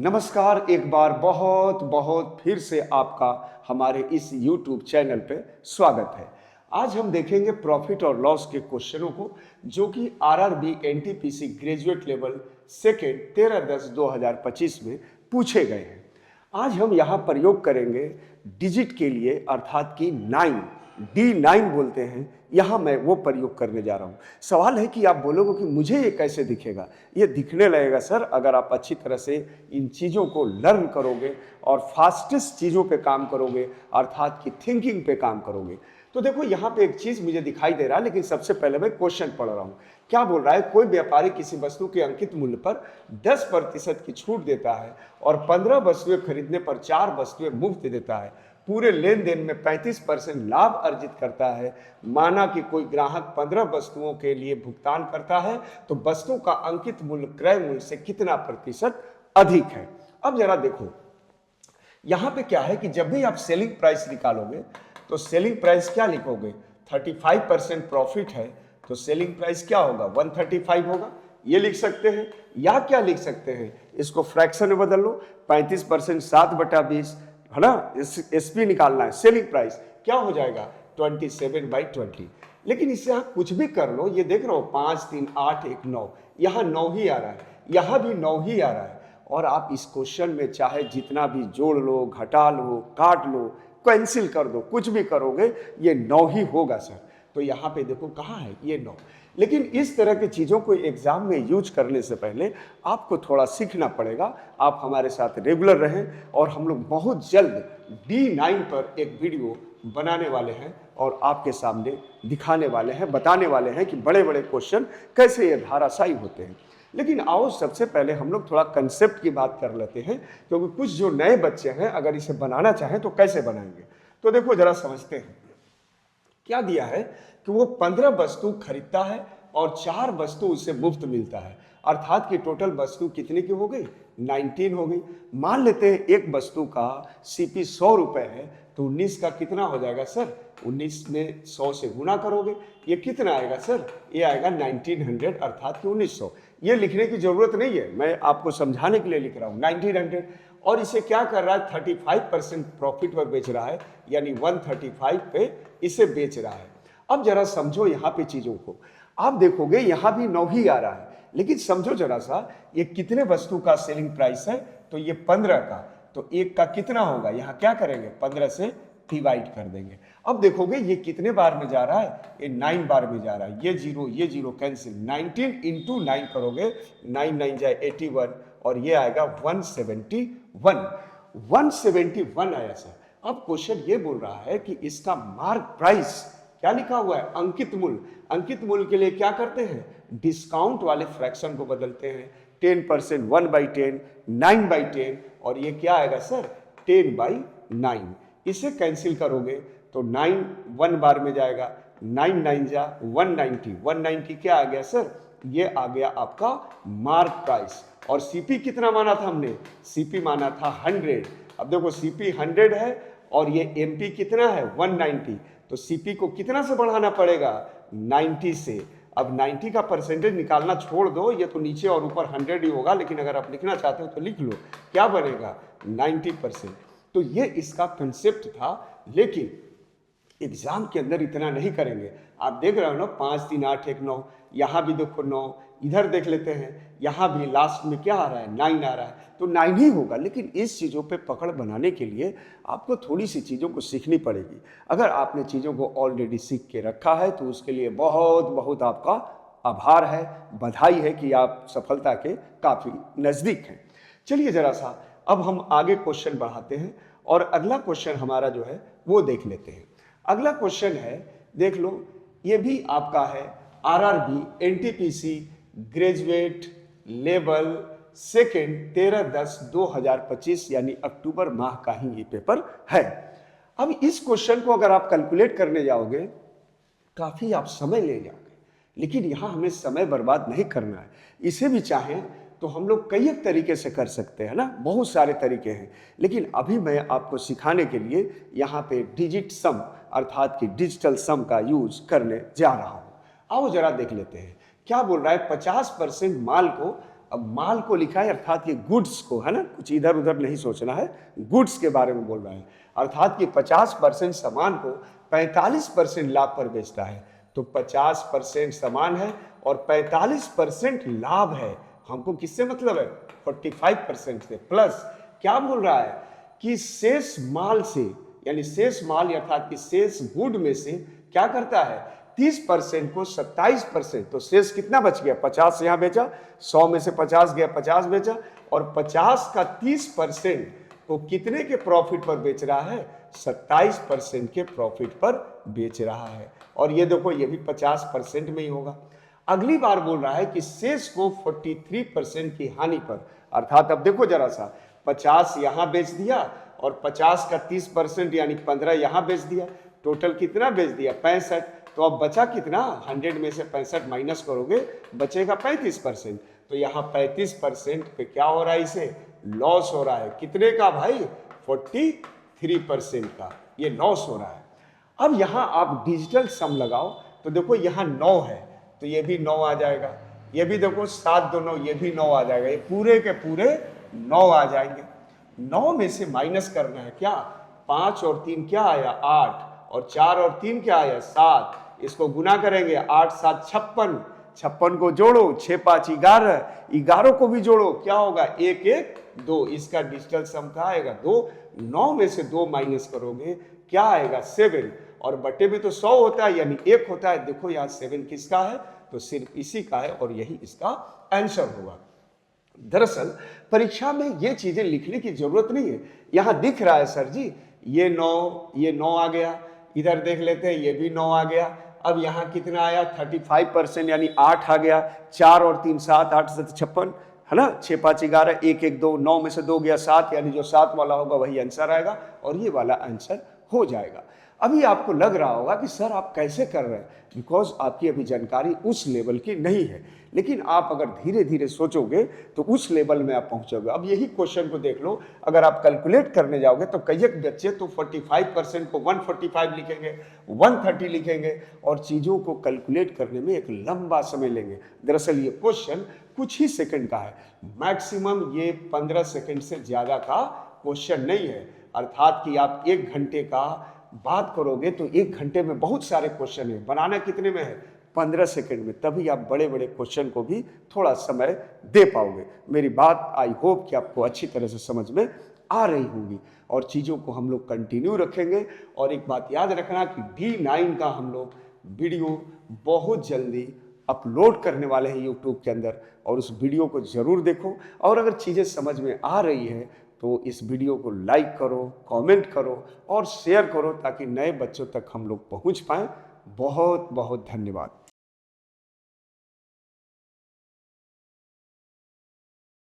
नमस्कार, एक बार बहुत बहुत फिर से आपका हमारे इस YouTube चैनल पे स्वागत है। आज हम देखेंगे प्रॉफिट और लॉस के क्वेश्चनों को जो कि RRB NTPC graduate level second 13/10/2025 में पूछे गए हैं। आज हम यहाँ प्रयोग करेंगे डिजिट के लिए अर्थात कि 9 D9 बोलते हैं, यहाँ मैं वो प्रयोग करने जा रहा हूँ। सवाल है कि आप बोलोगे कि मुझे ये कैसे दिखेगा। ये दिखने लगेगा सर अगर आप अच्छी तरह से इन चीज़ों को लर्न करोगे और फास्टेस्ट चीज़ों पे काम करोगे अर्थात कि थिंकिंग पे काम करोगे। तो देखो यहाँ पे एक चीज़ मुझे दिखाई दे रहा है, लेकिन सबसे पहले मैं क्वेश्चन पढ़ रहा हूँ। क्या बोल रहा है, कोई व्यापारी किसी वस्तु के अंकित मूल्य पर 10% की छूट देता है और 15 वस्तुएं खरीदने पर 4 वस्तुएं मुफ्त देता है। पूरे लेन देन में 35% लाभ अर्जित करता है। माना कि कोई ग्राहक 15 वस्तुओं के लिए भुगतान करता है तो वस्तु का अंकित मूल्य क्रय मूल्य से कितना प्रतिशत अधिक है। अब जरा देखो यहाँ पे क्या है कि जब भी आप सेलिंग प्राइस निकालोगे तो सेलिंग प्राइस क्या लिखोगे, 35% प्रॉफिट है तो सेलिंग प्राइस क्या होगा, 135 होगा। ये लिख सकते हैं या क्या लिख सकते हैं, इसको फ्रैक्शन में बदल लो, 35% 7/20 है ना, एसपी निकालना है, सेलिंग प्राइस क्या हो जाएगा 27/20। लेकिन इससे आप कुछ भी कर लो, ये देख रहे हो 5 3 8 1 9, यहाँ 9 ही आ रहा है, यहाँ भी 9 ही आ रहा है। और आप इस क्वेश्चन में चाहे जितना भी जोड़ लो, घटा लो, काट लो, कैंसिल कर दो, कुछ भी करोगे ये 9 ही होगा सर। तो यहाँ पे देखो कहाँ है ये 9। लेकिन इस तरह की चीज़ों को एग्जाम में यूज करने से पहले आपको थोड़ा सीखना पड़ेगा। आप हमारे साथ रेगुलर रहें और हम लोग बहुत जल्द D9 पर एक वीडियो बनाने वाले हैं और आपके सामने दिखाने वाले हैं, बताने वाले हैं कि बड़े बड़े क्वेश्चन कैसे ये धाराशायी होते हैं। लेकिन आओ सबसे पहले हम लोग थोड़ा कंसेप्ट की बात कर लेते हैं, क्योंकि कुछ जो नए बच्चे हैं अगर इसे बनाना चाहें तो कैसे बनाएंगे। तो देखो जरा समझते हैं क्या दिया है कि वो 15 वस्तु खरीदता है और 4 वस्तु उसे मुफ्त मिलता है, अर्थात कि टोटल वस्तु कितने की हो गई, 19 हो गई। मान लेते हैं एक वस्तु का सीपी 100 रुपये है तो 19 का कितना हो जाएगा सर, 19 में 100 से गुना करोगे, ये कितना आएगा सर, ये आएगा 1900 अर्थात कि 1900। ये लिखने की जरूरत नहीं है, मैं आपको समझाने के लिए लिख रहा हूँ 1900। और इसे क्या कर रहा है, 35% प्रॉफिट पर बेच रहा है, यानी 135 पे इसे बेच रहा है। अब जरा समझो यहाँ पे चीजों को, आप देखोगे यहाँ भी 9 ही आ रहा है, लेकिन समझो जरा सा ये कितने वस्तु का सेलिंग प्राइस है, तो ये 15 का, तो एक का कितना होगा, यहाँ क्या करेंगे 15 से डिवाइड कर देंगे। अब देखोगे ये कितने बार में जा रहा है, ये 9 बार में जा रहा है। ये जीरो कैंसिल, 19 इंटू 9 करोगे, 9 9 जाए 81 और ये आएगा 171 आया सर। अब क्वेश्चन ये बोल रहा है कि इसका मार्क प्राइस क्या लिखा हुआ है, अंकित मूल्य। अंकित मूल्य के लिए क्या करते हैं, डिस्काउंट वाले फ्रैक्शन को बदलते हैं, 10% 1/10, 9/10 और ये क्या आएगा सर 10/9। इसे कैंसिल करोगे तो 9 1 बार में जाएगा, 9 9 जा 190, 190 क्या आ गया सर, ये आ गया आपका मार्क प्राइस। और सीपी कितना माना था हमने, सीपी माना था 100। अब देखो सीपी 100 है और ये एमपी कितना है 190, तो सीपी को कितना से बढ़ाना पड़ेगा, 90 से। अब 90 का परसेंटेज निकालना छोड़ दो, ये तो नीचे और ऊपर 100 ही होगा, लेकिन अगर आप लिखना चाहते हो तो लिख लो, क्या बनेगा 90%। तो ये इसका कंसेप्ट था, लेकिन एग्जाम के अंदर इतना नहीं करेंगे। आप देख रहे हो ना 5 3 8 1 9, यहाँ भी देखो 9, इधर देख लेते हैं, यहाँ भी लास्ट में क्या आ रहा है 9 आ रहा है, तो 9 ही होगा। लेकिन इस चीज़ों पे पकड़ बनाने के लिए आपको थोड़ी सी चीज़ों को सीखनी पड़ेगी। अगर आपने चीज़ों को ऑलरेडी सीख के रखा है तो उसके लिए बहुत बहुत आपका आभार है, बधाई है कि आप सफलता के काफ़ी नज़दीक हैं। चलिए जरा सा अब हम आगे क्वेश्चन बढ़ाते हैं और अगला क्वेश्चन हमारा जो है वो देख लेते हैं। अगला क्वेश्चन है, देख लो, ये भी आपका है RRB NTPC graduate level second 13/10/2025 यानी अक्टूबर माह का ही ये पेपर है। अब इस क्वेश्चन को अगर आप कैलकुलेट करने जाओगे काफी आप समय ले जाओगे, लेकिन यहां हमें समय बर्बाद नहीं करना है। इसे भी चाहें तो हम लोग कई एक तरीके से कर सकते हैं ना, बहुत सारे तरीके हैं, लेकिन अभी मैं आपको सिखाने के लिए यहाँ पे डिजिट सम अर्थात कि डिजिटल सम का यूज करने जा रहा हूँ। आओ जरा देख लेते हैं क्या बोल रहा है। 50% माल को अब माल को लिखा है अर्थात ये गुड्स को, है ना, कुछ इधर उधर नहीं सोचना है, गुड्स के बारे में बोल रहा है। अर्थात कि 50% सामान को 45% लाभ पर बेचता है। तो 50% सामान है और 45% लाभ है। हमको किससे मतलब है? 45% से। प्लस क्या बोल रहा है कि शेष माल से, यानी शेष माल अर्थात कि शेष गुड में से क्या करता है? 30% को 27%, तो शेष कितना बच गया? 50 यहाँ बेचा, 100 में से 50 गया, 50 बेचा, और 50 का 30% को कितने के प्रॉफिट पर बेच रहा है? 27% के प्रॉफिट पर बेच रहा है। और ये देखो ये भी 50% में ही होगा। अगली बार बोल रहा है कि शेष को 43% की हानि पर, अर्थात अब देखो जरा सा, 50 यहाँ बेच दिया और 50 का 30% यानी 15 यहाँ बेच दिया, टोटल कितना बेच दिया? 65। तो अब बचा कितना? 100 में से 65 माइनस करोगे, बचेगा 35%। तो यहाँ 35% पे क्या हो रहा है? इसे लॉस हो रहा है। कितने का भाई? 43% का ये लॉस हो रहा है। अब यहाँ आप डिजिटल सम लगाओ तो देखो यहाँ 9 है तो ये भी 9 आ जाएगा, ये भी देखो 7 2 9, ये भी 9 आ जाएगा, ये पूरे के पूरे 9 आ जाएंगे। 9 में से माइनस करना है क्या? 5 और 3 क्या आया? 8, और 4 और 3 क्या आया? 7। इसको गुना करेंगे, 8 7 56, 56 को जोड़ो, 6 5 11, 11 को भी जोड़ो, क्या होगा? 1 1 2। इसका डिजिटल सम क्या आएगा? 2। 9 में से 2 माइनस करोगे, क्या आएगा? 7। और बटे में तो 100 होता है यानी 1 होता है। देखो यहाँ 7 किसका है? तो सिर्फ इसी का है और यही इसका आंसर होगा। दरअसल परीक्षा में ये चीजें लिखने की जरूरत नहीं है। यहाँ दिख रहा है सर जी ये 9 आ गया, इधर देख लेते हैं ये भी 9 आ गया। अब यहाँ कितना आया? 35% यानी 8 आ गया। 4 और 3 7, 8 7 56, है ना, 6 5 11, 1 1 2, 9 में से 2 गया 7, यानी जो 7 वाला होगा वही आंसर आएगा और ये वाला आंसर हो जाएगा। अभी आपको लग रहा होगा कि सर आप कैसे कर रहे हैं, बिकॉज आपकी अभी जानकारी उस लेवल की नहीं है, लेकिन आप अगर धीरे धीरे सोचोगे तो उस लेवल में आप पहुंचोगे। अब यही क्वेश्चन को देख लो, अगर आप कैलकुलेट करने जाओगे तो कई बच्चे तो 45% को 145 लिखेंगे, 130 लिखेंगे और चीज़ों को कैलकुलेट करने में एक लंबा समय लेंगे। दरअसल ये क्वेश्चन कुछ ही सेकंड का है, मैक्सिमम ये 15 सेकंड से ज़्यादा का क्वेश्चन नहीं है। अर्थात कि आप 1 घंटे का बात करोगे तो 1 घंटे में बहुत सारे क्वेश्चन है, बनाना कितने में है? 15 सेकंड में। तभी आप बड़े बड़े क्वेश्चन को भी थोड़ा समय दे पाओगे। मेरी बात आई होप कि आपको अच्छी तरह से समझ में आ रही होगी और चीज़ों को हम लोग कंटिन्यू रखेंगे। और एक बात याद रखना कि D9 का हम लोग वीडियो बहुत जल्दी अपलोड करने वाले हैं यूट्यूब के अंदर, और उस वीडियो को ज़रूर देखो। और अगर चीज़ें समझ में आ रही है तो इस वीडियो को लाइक करो, कमेंट करो और शेयर करो ताकि नए बच्चों तक हम लोग पहुंच पाएं। बहुत बहुत धन्यवाद।